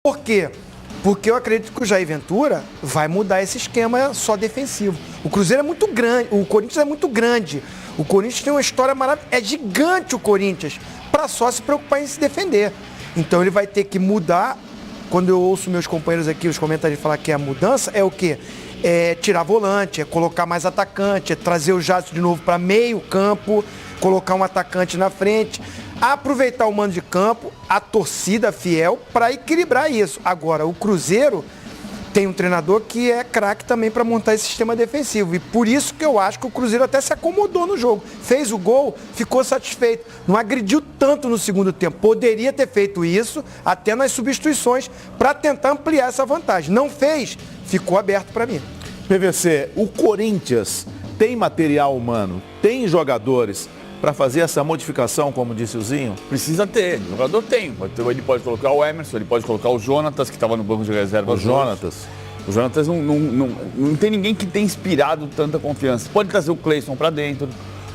Por quê? Porque eu acredito que o Jair Ventura vai mudar esse esquema só defensivo. O Cruzeiro é muito grande, o Corinthians é muito grande. O Corinthians tem uma história maravilhosa. É gigante o Corinthians, para só se preocupar em se defender. Então ele vai ter que mudar. Quando eu ouço meus companheiros aqui, os comentários falar que é a mudança, é o quê? É tirar volante, é colocar mais atacante, é trazer o Jadson de novo para meio campo, colocar um atacante na frente, aproveitar o mando de campo, a torcida fiel para equilibrar isso. Agora, o Cruzeiro tem um treinador que é craque também para montar esse sistema defensivo. E por isso que eu acho que o Cruzeiro até se acomodou no jogo. Fez o gol, ficou satisfeito. Não agrediu tanto no segundo tempo. Poderia ter feito isso até nas substituições para tentar ampliar essa vantagem. Não fez, ficou aberto para mim. PVC, o Corinthians tem material humano, tem jogadores para fazer essa modificação, como disse o Zinho? Precisa ter, o jogador tem. Ele pode colocar o Emerson, ele pode colocar o Jonatas, que estava no banco de reserva. O Jonatas não tem ninguém que tenha inspirado tanta confiança. Pode trazer o Cleison para dentro.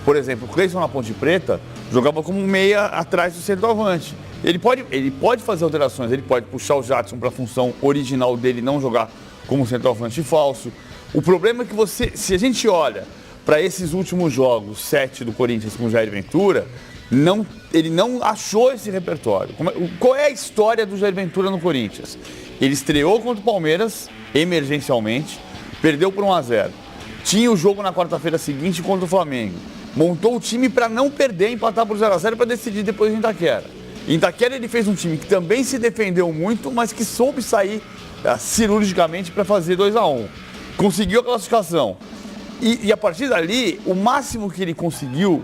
Por exemplo, o Cleison na Ponte Preta jogava como um meia atrás do centroavante. Ele pode fazer alterações, ele pode puxar o Jadson para a função original dele, não jogar como centroavante falso. O problema é que se a gente olha para esses últimos jogos, 7 do Corinthians com o Jair Ventura, ele não achou esse repertório. Qual é a história do Jair Ventura no Corinthians? Ele estreou contra o Palmeiras, emergencialmente, perdeu por 1-0. Tinha o jogo na quarta-feira seguinte contra o Flamengo. Montou o time para não perder, empatar por 0-0 para decidir depois em Itaquera. Em Itaquera ele fez um time que também se defendeu muito, mas que soube sair cirurgicamente para fazer 2-1. Conseguiu a classificação. E a partir dali, o máximo que ele conseguiu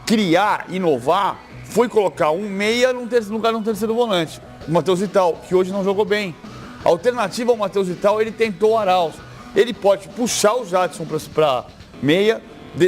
criar, inovar, foi colocar um meia no lugar de um terceiro volante. O Matheus Vital, que hoje não jogou bem. A alternativa ao Matheus Vital, ele tentou o Arauz. Ele pode puxar o Jadson para meia,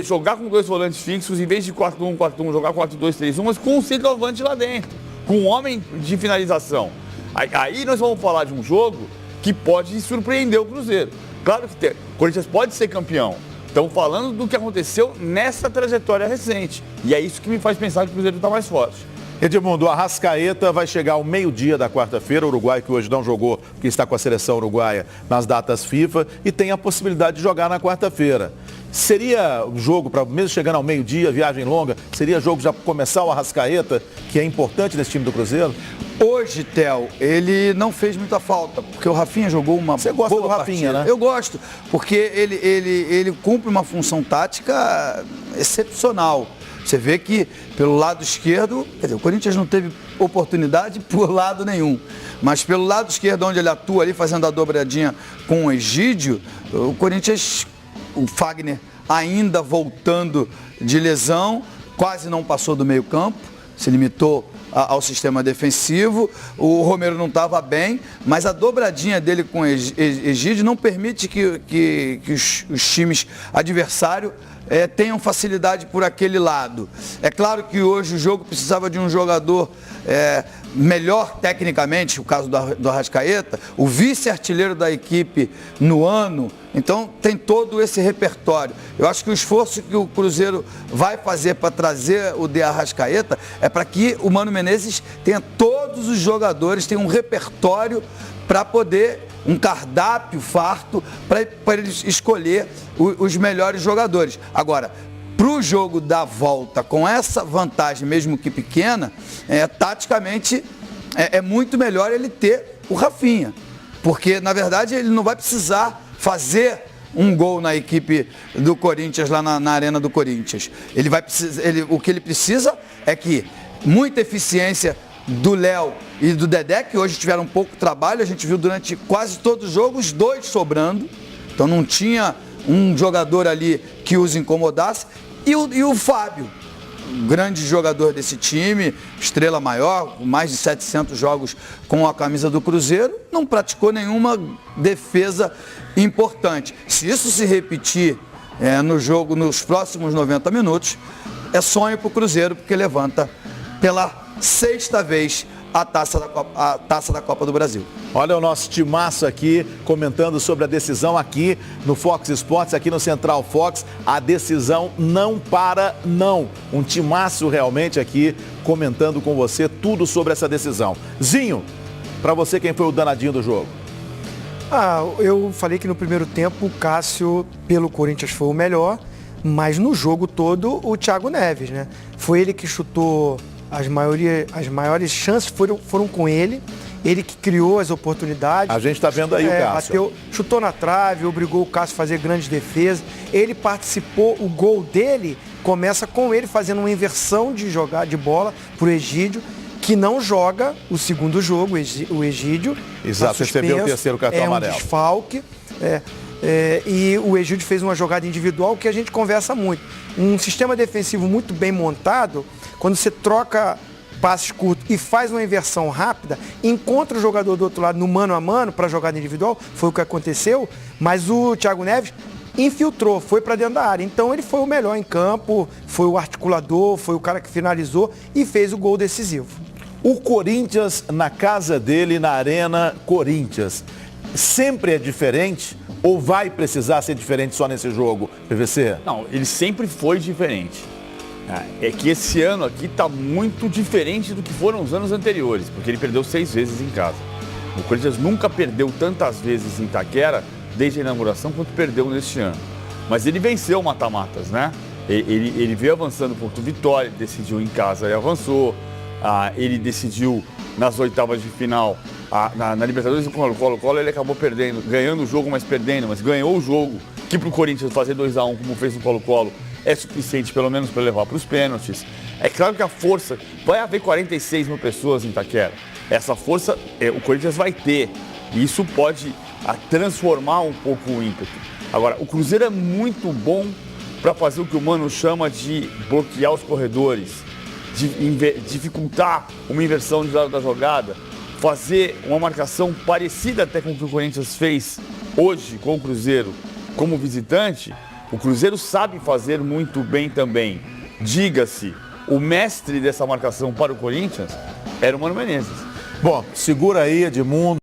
jogar com 2 volantes fixos, em vez de 4-1, 4-1, jogar 4-2-3-1, mas com um centroavante lá dentro, com um homem de finalização. Aí nós vamos falar de um jogo que pode surpreender o Cruzeiro. Claro que o Corinthians pode ser campeão. Estamos falando do que aconteceu nessa trajetória recente. E é isso que me faz pensar que o Cruzeiro está mais forte. Edmundo, o Arrascaeta vai chegar ao meio-dia da quarta-feira. O Uruguai, que hoje não jogou, porque está com a seleção uruguaia nas datas FIFA, e tem a possibilidade de jogar na quarta-feira. Seria jogo, para mesmo chegando ao meio-dia, viagem longa, seria jogo já começar o Arrascaeta, que é importante nesse time do Cruzeiro? Hoje, Theo, ele não fez muita falta, porque o Rafinha jogou uma Você gosta boa do Rafinha, partida. né? Eu gosto, porque ele cumpre uma função tática excepcional. Você vê que pelo lado esquerdo, quer dizer, o Corinthians não teve oportunidade por lado nenhum, mas pelo lado esquerdo, onde ele atua ali, fazendo a dobradinha com o Egídio, o Corinthians, o Fagner ainda voltando de lesão, quase não passou do meio campo, se limitou ao sistema defensivo. O Romero não estava bem, mas a dobradinha dele com o Egídio não permite que os times adversários tenham facilidade por aquele lado. É claro que hoje o jogo precisava de um jogador melhor tecnicamente, o caso do Arrascaeta, o vice-artilheiro da equipe no ano, então tem todo esse repertório. Eu acho que o esforço que o Cruzeiro vai fazer para trazer o de Arrascaeta é para que o Mano Menezes tenha todos os jogadores, tenha um repertório para poder, um cardápio farto, para ele escolher os melhores jogadores. Agora, para o jogo da volta, com essa vantagem, mesmo que pequena, taticamente é muito melhor ele ter o Rafinha. Porque, na verdade, ele não vai precisar fazer um gol na equipe do Corinthians, lá na Arena do Corinthians. O que ele precisa é que muita eficiência do Léo e do Dedé, que hoje tiveram pouco trabalho. A gente viu durante quase todos os jogos, 2 sobrando. Então não tinha um jogador ali que os incomodasse. E o Fábio, grande jogador desse time, estrela maior, mais de 700 jogos com a camisa do Cruzeiro, não praticou nenhuma defesa importante. Se isso se repetir no jogo, nos próximos 90 minutos, é sonho para o Cruzeiro, porque levanta pela 6ª vez a taça da Copa do Brasil. Olha o nosso timaço aqui, comentando sobre a decisão aqui no Fox Sports, aqui no Central Fox. A decisão não para, não. Um timaço realmente aqui, comentando com você tudo sobre essa decisão. Zinho, Para você, quem foi o danadinho do jogo? Eu falei que no primeiro tempo o Cássio, pelo Corinthians, foi o melhor, mas no jogo todo o Thiago Neves, né? Foi ele que chutou, as maiores chances foram com ele que criou as oportunidades. A gente está vendo aí o Cássio. Chutou na trave, obrigou o Cássio a fazer grandes defesas. Ele participou, o gol dele começa com ele fazendo uma inversão de jogar de bola pro Egídio, que não joga o segundo jogo, o Egídio. Exato, recebeu o terceiro cartão amarelo. Um desfalque. E o Egídio fez uma jogada individual que a gente conversa muito. Um sistema defensivo muito bem montado, quando você troca passes curtos e faz uma inversão rápida, encontra o jogador do outro lado no mano a mano para jogada individual, foi o que aconteceu, mas o Thiago Neves infiltrou, foi para dentro da área. Então ele foi o melhor em campo, foi o articulador, foi o cara que finalizou e fez o gol decisivo. O Corinthians na casa dele, na Arena Corinthians, sempre é diferente ou vai precisar ser diferente só nesse jogo, PVC? Não, ele sempre foi diferente. É que esse ano aqui está muito diferente do que foram os anos anteriores, porque ele perdeu 6 vezes em casa. O Corinthians nunca perdeu tantas vezes em Itaquera desde a inauguração quanto perdeu neste ano. Mas ele venceu mata-matas, né? Ele veio avançando por Vitória, decidiu em casa e avançou. Ele decidiu nas oitavas de final, na Libertadores com o Colo-Colo, ele acabou perdendo, ganhando o jogo, mas perdendo, mas ganhou o jogo, que para o Corinthians fazer 2-1, como fez no Colo-Colo, é suficiente pelo menos para levar para os pênaltis. É claro que a força, vai haver 46 mil pessoas em Itaquera, essa força o Corinthians vai ter, e isso pode transformar um pouco o ímpeto. Agora, o Cruzeiro é muito bom para fazer o que o Mano chama de bloquear os corredores, de dificultar uma inversão de lado da jogada, fazer uma marcação parecida até com o que o Corinthians fez hoje com o Cruzeiro como visitante. O Cruzeiro sabe fazer muito bem também. Diga-se, o mestre dessa marcação para o Corinthians era o Mano Menezes. Bom, segura aí, Edmundo.